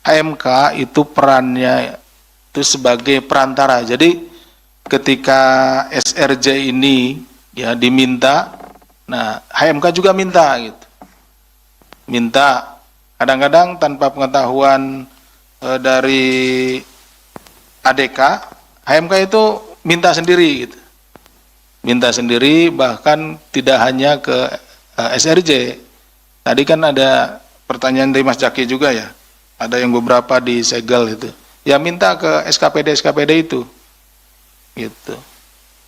HMK itu perannya itu sebagai perantara. Jadi ketika SRJ ini ya diminta, nah HMK juga minta gitu. Minta kadang-kadang tanpa pengetahuan dari ADK, HMK itu minta sendiri gitu. Minta sendiri, bahkan tidak hanya ke SRJ. Tadi kan ada pertanyaan dari Mas Jaki juga ya. Ada yang beberapa disegel itu. Ya minta ke SKPD itu. Gitu.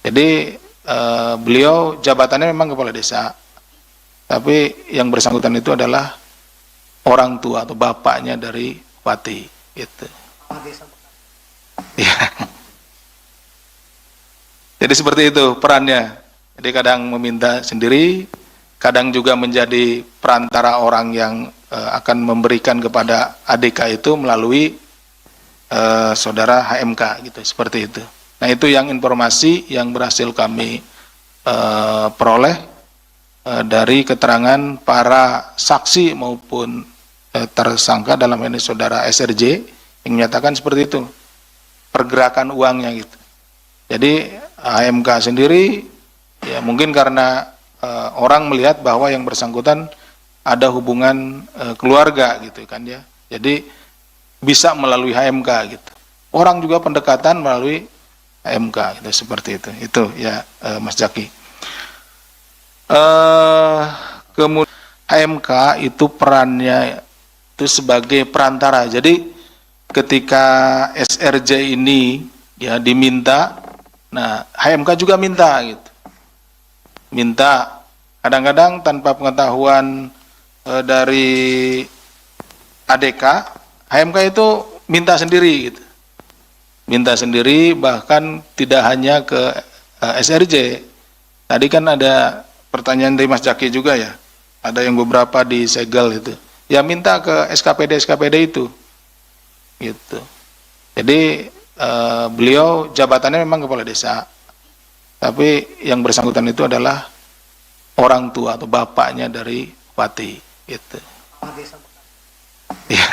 Jadi beliau jabatannya memang kepala desa. Tapi yang bersangkutan itu adalah orang tua atau bapaknya dari Wati. Gitu. Ya. Jadi seperti itu perannya. Jadi kadang meminta sendiri, kadang juga menjadi perantara orang yang akan memberikan kepada ADK itu melalui saudara HMK gitu, seperti itu. Nah itu yang informasi yang berhasil kami peroleh dari keterangan para saksi maupun tersangka, dalam ini saudara SRJ, yang menyatakan seperti itu pergerakan uangnya gitu. Jadi HMK sendiri ya mungkin karena orang melihat bahwa yang bersangkutan ada hubungan keluarga gitu kan ya. Jadi bisa melalui HMK gitu. Orang juga pendekatan melalui HMK gitu, seperti itu. Itu ya Mas Jaki. Kemudian HMK itu perannya itu sebagai perantara. Jadi ketika SRJ ini ya diminta, nah HMK juga minta gitu. Minta kadang-kadang tanpa pengetahuan dari ADK, HMK itu minta sendiri gitu. Minta sendiri, bahkan tidak hanya ke SRJ. Tadi kan ada pertanyaan dari Mas Jaki juga ya. Ada yang beberapa disegel itu. Ya minta ke SKPD itu. Gitu. Jadi beliau jabatannya memang kepala desa. Tapi yang bersangkutan itu adalah orang tua atau bapaknya dari Wati. Gitu. Ya.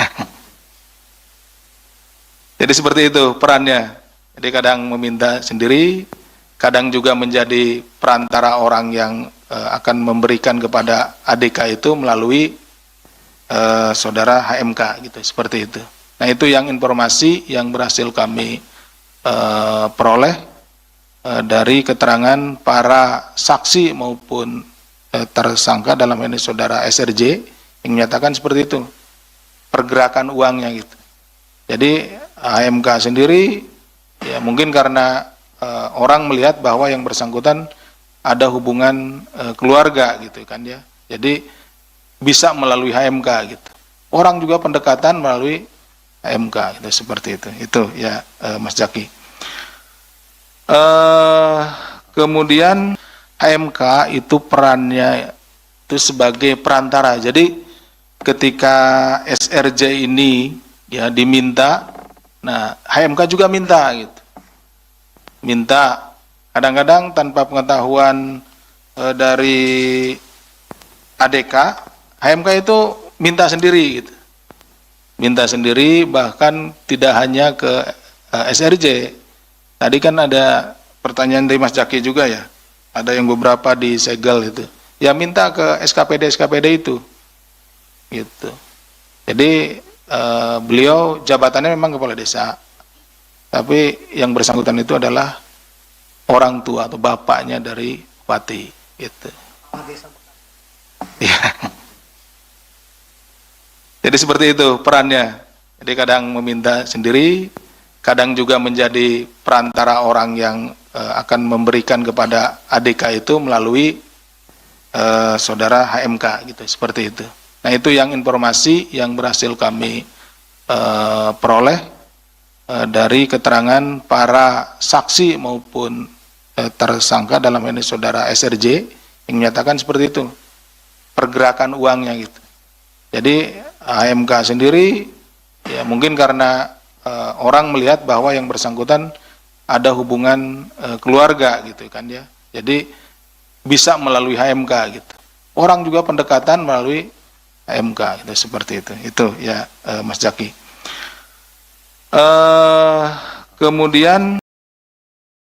Jadi seperti itu perannya. Jadi kadang meminta sendiri, kadang juga menjadi perantara orang yang akan memberikan kepada ADK itu melalui saudara HMK gitu, seperti itu. Nah itu yang informasi yang berhasil kami peroleh dari keterangan para saksi maupun tersangka, dalam ini saudara SRJ, yang menyatakan seperti itu pergerakan uangnya gitu. Jadi HMK sendiri ya mungkin karena orang melihat bahwa yang bersangkutan ada hubungan keluarga gitu kan ya. Jadi bisa melalui HMK gitu. Orang juga pendekatan melalui HMK gitu, seperti itu. Itu ya Mas Jaki. Kemudian HMK itu perannya itu sebagai perantara. Jadi ketika SRJ ini ya diminta, nah HMK juga minta gitu. Minta kadang-kadang tanpa pengetahuan dari ADK, HMK itu minta sendiri gitu. Minta sendiri, bahkan tidak hanya ke SRJ. Tadi kan ada pertanyaan dari Mas Jaki juga ya. Ada yang beberapa disegel itu. Ya minta ke SKPD itu. Gitu. Jadi beliau jabatannya memang kepala desa. Tapi yang bersangkutan itu adalah orang tua atau bapaknya dari Wati. Gitu. Ya. Jadi seperti itu perannya. Jadi kadang meminta sendiri, kadang juga menjadi perantara orang yang akan memberikan kepada ADK itu melalui saudara HMK gitu, seperti itu. Nah itu yang informasi yang berhasil kami peroleh dari keterangan para saksi maupun tersangka, dalam ini saudara SRJ, yang menyatakan seperti itu pergerakan uangnya gitu. Jadi HMK sendiri ya mungkin karena orang melihat bahwa yang bersangkutan ada hubungan keluarga gitu kan ya. Jadi bisa melalui HMK gitu. Orang juga pendekatan melalui HMK gitu, seperti itu. Itu ya Mas Jaki. Kemudian